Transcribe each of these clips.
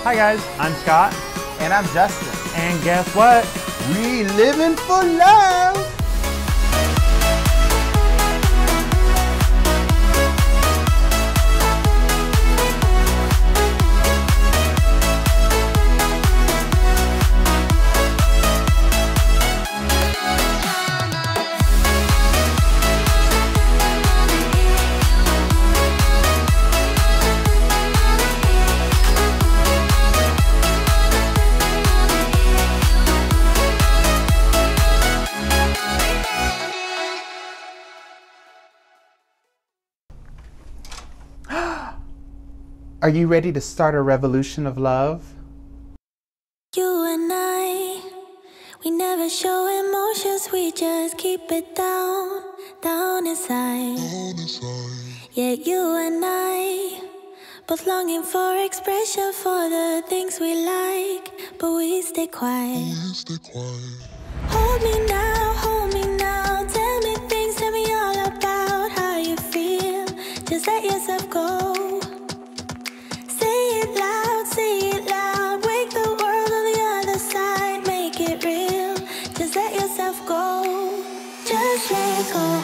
Hi guys, I'm Scott. And I'm Justin. And guess what? We living for love. Are you ready to start a revolution of love? You and I, we never show emotions, we just keep it down, down inside. Yeah, you and I, both longing for expression for the things we like, but we stay quiet. Hold me now, tell me things, tell me all about how you feel. Just let yourself go. Say it loud, wake the world on the other side, make it real. Just let yourself go, just let go.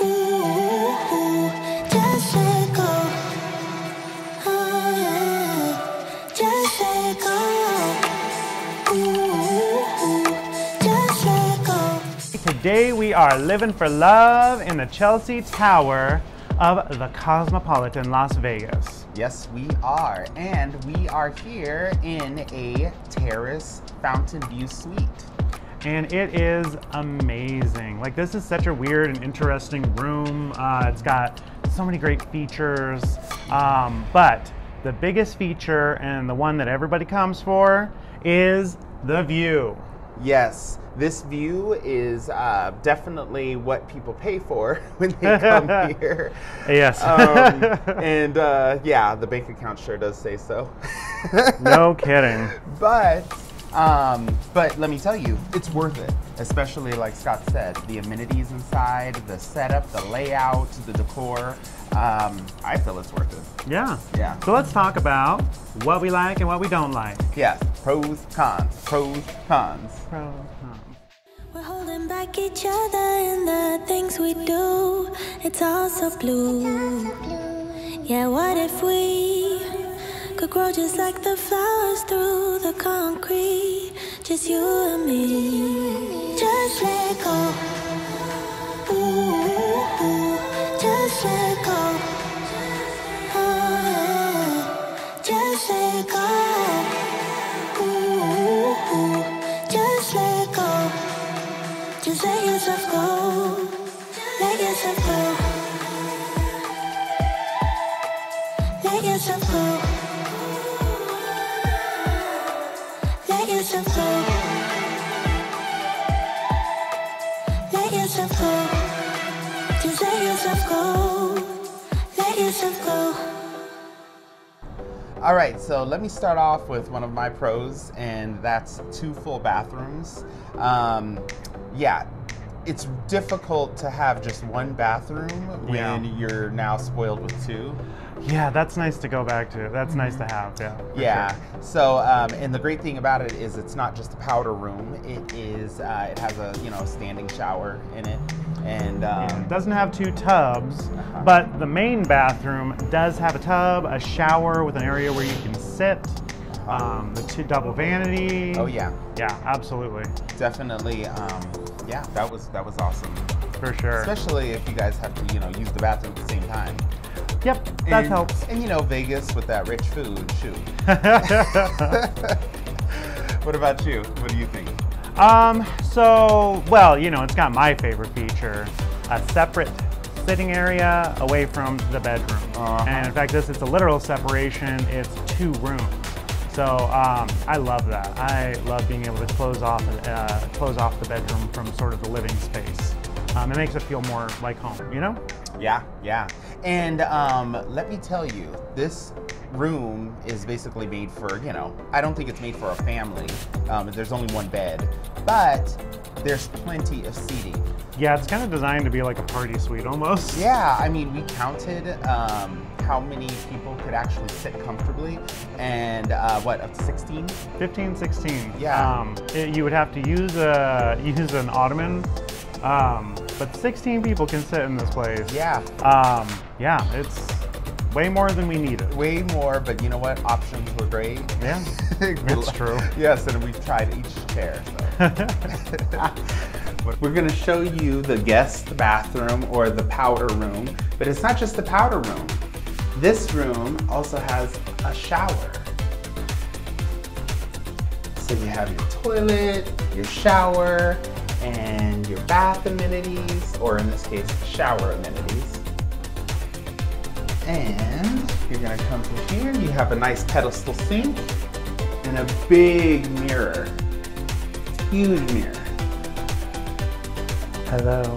Ooh, just let go. Oh yeah, just let go. Ooh, just let go. Today we are living for love in the Chelsea Tower of the Cosmopolitan Las Vegas. Yes, we are. And we are here in a Terrace fountain view suite. And it is amazing. Like, this is such a weird and interesting room. It's got so many great features. But the biggest feature, and the one that everybody comes for, is the view. Yes, this view is definitely what people pay for when they come here. Yes. Yeah, the bank account sure does say so. No kidding. But let me tell you, it's worth it. Especially like Scott said, the amenities inside, the setup, the layout, the decor. I feel it's worth it. Yeah. Yeah. So let's talk about what we like and what we don't like. Yes. Pros, cons. Pros, cons. Pros, cons. We're holding back each other in the things we do. It's all so blue. Yeah, what if we could grow just like the flowers through the concrete? Just you and me. Just let go. Ooh, just let go. Oh yeah, just let go. Ooh, just let go. Just let yourself go. Let yourself go. Let yourself go. Let yourself go. Let yourself go. Just let yourself go. Let yourself go. All right, so let me start off with one of my pros, and that's 2 full bathrooms. Yeah, it's difficult to have just 1 bathroom when you're now spoiled with 2. Yeah, that's nice to go back to. That's nice to have, yeah. Yeah. Sure. So, and the great thing about it is it's not just a powder room. It is. It has a standing shower in it, and It doesn't have 2 tubs, but the main bathroom does have a tub, a shower with an area where you can sit, the 2 double vanity. Oh yeah. Yeah, absolutely. Definitely. Yeah, that was awesome. For sure. Especially if you guys have to use the bathroom at the same time. Yep, that helps. And Vegas with that rich food, shoot. What about you? What do you think? So, well, it's got my favorite feature, a separate sitting area away from the bedroom. And in fact, it's a literal separation. It's 2 rooms. So I love that. I love being able to close off the bedroom from sort of the living space. It makes it feel more like home, Yeah, yeah. And let me tell you, this room is basically made for, I don't think it's made for a family. There's only 1 bed, but there's plenty of seating. Yeah, it's kind of designed to be like a party suite almost. Yeah, I mean, we counted how many people could actually sit comfortably, and what, up to 16? 15, 16. Yeah. You would have to use an ottoman, but 16 people can sit in this place. Yeah. Yeah, it's way more than we needed. Way more, but you know what? Options were great. Yeah, it's true. Yes, and we've tried each chair. So. We're going to show you the guest bathroom or the powder room, but it's not just the powder room. This room also has a shower. So you have your toilet, your shower, and your bath amenities, or in this case, shower amenities. And you're gonna come to here, you have a nice pedestal sink and a big mirror, huge mirror. Hello.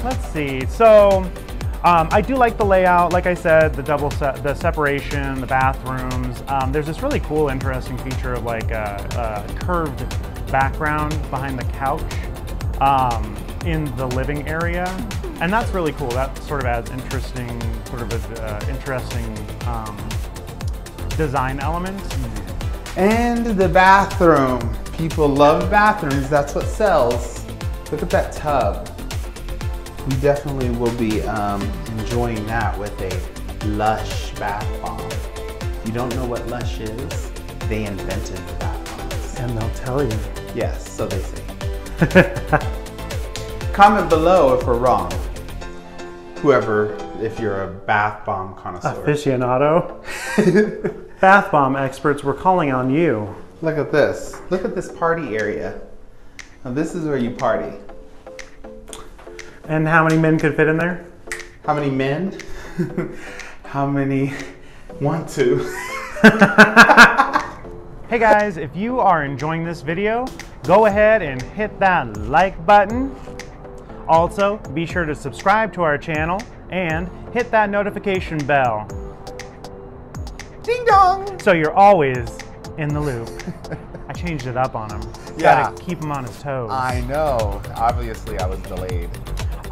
Let's see. So, I do like the layout. Like I said, the separation, the bathrooms. There's this really cool, interesting feature of like a curved background behind the couch in the living area, and that's really cool. That sort of adds interesting design elements. And the bathroom. People love bathrooms. That's what sells. Look at that tub. We definitely will be enjoying that with a Lush bath bomb. If you don't know what Lush is, they invented the bath bombs. And they'll tell you. Yes, so they say. Comment below if we're wrong. Whoever, if you're a bath bomb connoisseur. Aficionado. Bath bomb experts, we're calling on you. Look at this. Look at this party area. Now this is where you party. And how many men could fit in there? How many men? How many want to? Hey guys, if you are enjoying this video, go ahead and hit that like button. Also, be sure to subscribe to our channel and hit that notification bell. Ding dong! So you're always in the loop. I changed it up on him. Yeah. Gotta keep him on his toes. I know. Obviously, I was delayed.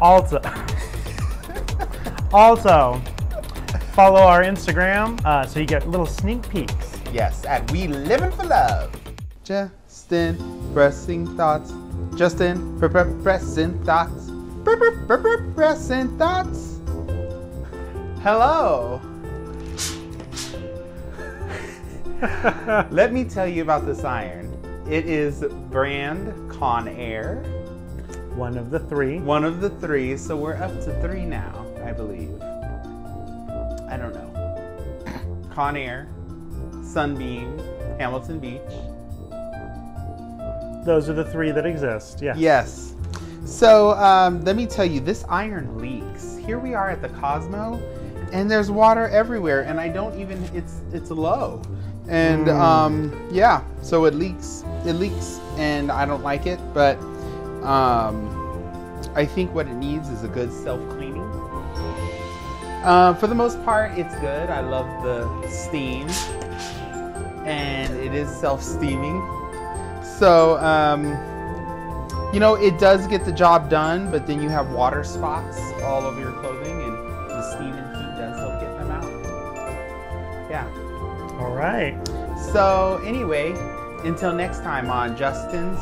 Also, follow our Instagram so you get little sneak peeks. Yes, at We Livin' for Love. Justin, pressing thoughts. Justin, pressing thoughts. Pressing thoughts. Hello. Let me tell you about this iron. It is brand Conair. One of the three. One of the three, so we're up to 3 now, I believe. I don't know. Conair, Sunbeam, Hamilton Beach. Those are the 3 that exist, yeah. Yes. So let me tell you, this iron leaks. Here we are at the Cosmo, and there's water everywhere, and I don't even, it's low. And yeah, so it leaks, and I don't like it, but I think what it needs is a good self-cleaning. For the most part, it's good. I love the steam, and it is self-steaming. So, you know, it does get the job done, but then you have water spots all over your clothing, and the steam and heat does help get them out. Yeah. All right. So anyway, until next time on Justin's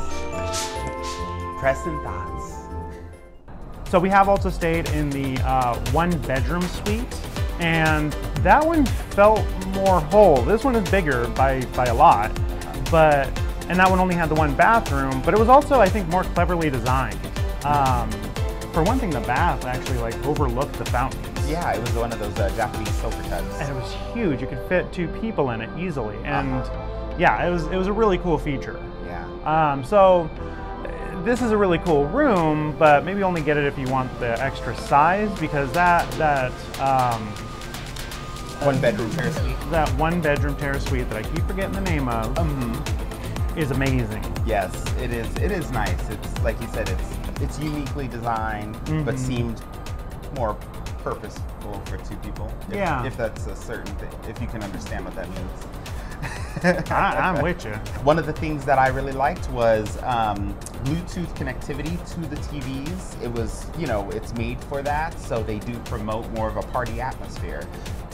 Pressing Thoughts. So we have also stayed in the 1-bedroom suite, and that one felt more whole. This one is bigger by a lot, and that one only had the 1 bathroom, but it was also, I think, more cleverly designed. For one thing, the bath actually like overlooked the fountains. Yeah, it was one of those Japanese soaker tubs. And it was huge. You could fit 2 people in it easily, and yeah, it was a really cool feature. Yeah. So this is a really cool room, but maybe only get it if you want the extra size, because that 1-bedroom terrace suite. That 1-bedroom terrace suite that I keep forgetting the name of is amazing. Yes, it is. It is nice. It's like you said. It's uniquely designed, but seemed more purposeful for two people. If that's a certain thing. If you can understand what that means. I'm with you. One of the things that I really liked was Bluetooth connectivity to the TVs. It was, you know, it's made for that, so they do promote more of a party atmosphere.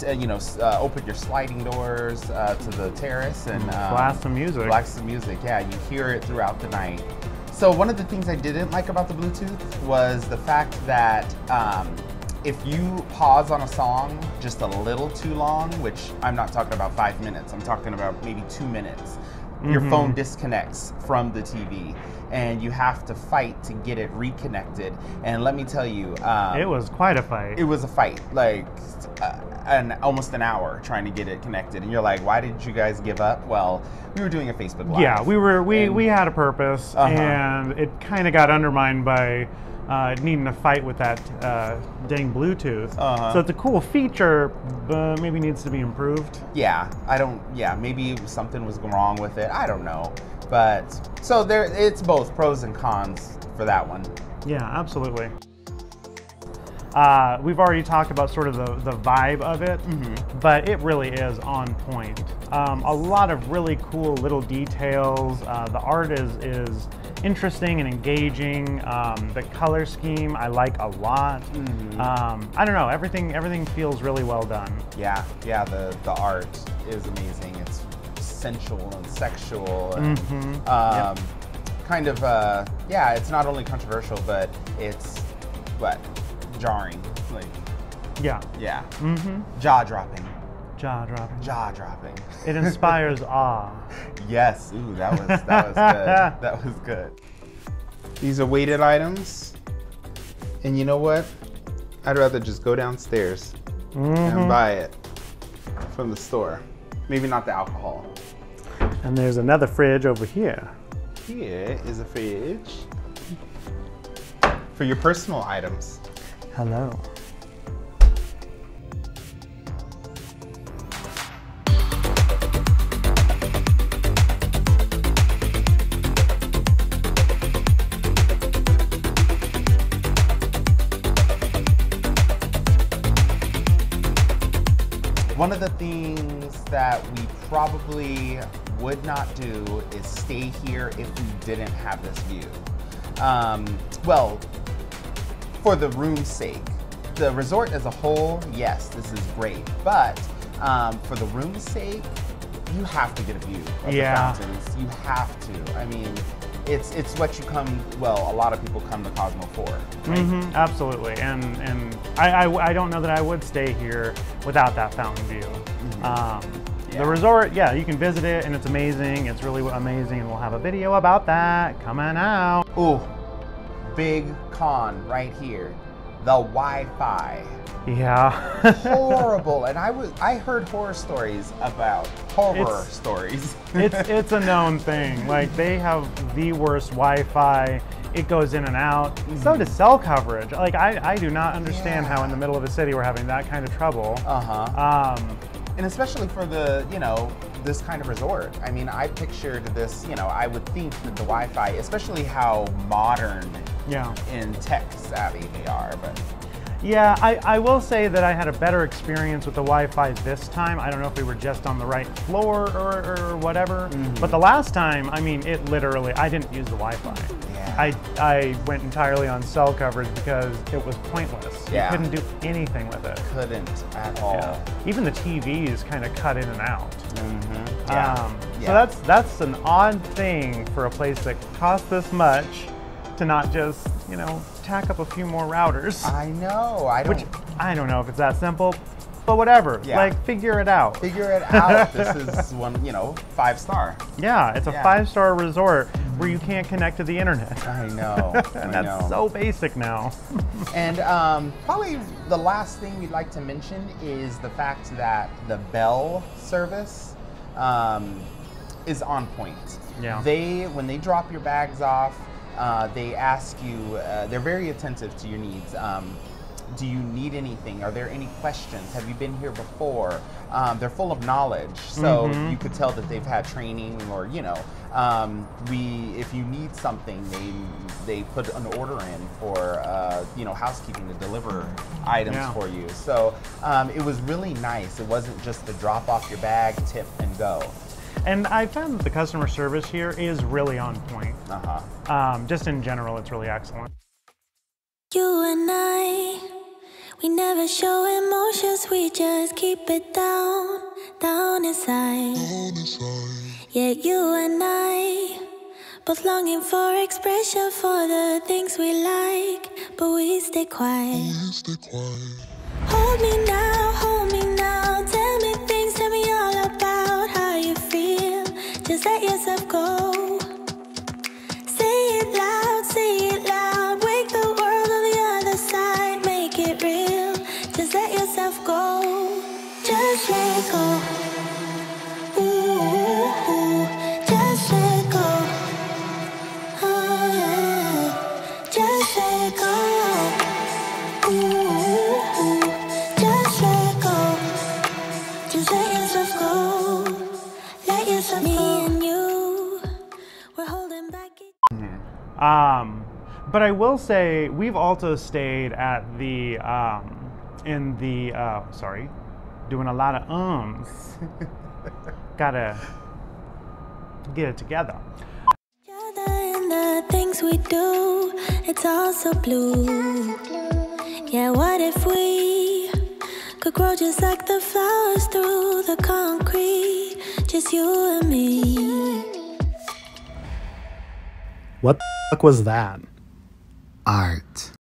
You know, open your sliding doors to the terrace and blast some music. Blast some music, yeah. You hear it throughout the night. So one of the things I didn't like about the Bluetooth was the fact that if you pause on a song just a little too long, which I'm not talking about 5 minutes, I'm talking about maybe 2 minutes, your phone disconnects from the TV and you have to fight to get it reconnected. And let me tell you, it was quite a fight. It was a fight, like almost an hour trying to get it connected. And you're like, why did you guys give up? Well, we were doing a Facebook Live. Yeah, we had a purpose, and it kind of got undermined by needing to fight with that dang Bluetooth. So it's a cool feature, but maybe needs to be improved. Yeah, maybe something was wrong with it. I don't know. But so it's both pros and cons for that one. Yeah, absolutely. We've already talked about sort of the vibe of it, but it really is on point. A lot of really cool little details. The art is interesting and engaging. The color scheme I like a lot. I don't know, everything feels really well done. Yeah, the art is amazing. It's sensual and sexual and kind of it's not only controversial, but it's jarring, like jaw-dropping. Jaw-dropping. It inspires awe. Yes, ooh, that was good. That was good. These are weighted items, and you know what? I'd rather just go downstairs and buy it from the store. Maybe not the alcohol. And there's another fridge over here. Here is a fridge for your personal items. Hello. One of the things that we probably would not do is stay here if we didn't have this view. Well, for the room's sake. The resort as a whole, yes, this is great, but for the room's sake, you have to get a view of the fountains. You have to. I mean, it's what you come, well, a lot of people come to Cosmo for, right? Absolutely, and I don't know that I would stay here without that fountain view. The resort, you can visit it, and it's amazing. It's really amazing, and we'll have a video about that coming out. Ooh, big con right here, the Wi-Fi. Yeah. Horrible, and I heard horror stories about stories. It's a known thing. Like, they have the worst Wi-Fi. It goes in and out. So does cell coverage. Like, I do not understand how in the middle of a city we're having that kind of trouble. And especially for the, this kind of resort. I mean, I pictured this, I would think that the Wi-Fi, especially how modern and tech savvy they are, but. Yeah, I will say that I had a better experience with the Wi-Fi this time. I don't know if we were just on the right floor or whatever, but the last time, I mean, it literally, I didn't use the Wi-Fi. I went entirely on cell coverage because it was pointless. You couldn't do anything with it. Couldn't at all. Even the TVs kind of cut in and out. So that's an odd thing for a place that costs this much to not just, tack up a few more routers. I know. I don't know if it's that simple, but whatever. Like, figure it out. Figure it out. This is one, 5-star. Yeah, it's a 5-star resort where you can't connect to the internet. I know. And that's so basic now. And probably the last thing we'd like to mention is the fact that the bell service is on point. When they drop your bags off, they ask you, they're very attentive to your needs. do you need anything? Are there any questions? Have you been here before? They're full of knowledge, so you could tell that they've had training, or if you need something, they put an order in for housekeeping to deliver items for you. So it was really nice. It wasn't just to drop off your bag, tip, and go. And I found the customer service here is really on point. Just in general, it's really excellent. You and I, we never show emotions, we just keep it down inside. Yeah, you and I, both longing for expression for the things we like, but we stay quiet. Hold me now, tell me things, tell me all about how you feel. Just let yourself go. Say it loud, wake the world on the other side, make it real. Just let yourself go. Just let go. Ooh, just let go. Oh yeah, just let go. Ooh, just let go. Just let yourself go. Let yourself go. Me and you, we're holding back. But I will say we've also stayed at the doing a lot of gotta get it together. And the things we do, it's all so blue. Yeah, what if we could grow just like the flowers through the concrete, just you and me. What the fuck was that? Art.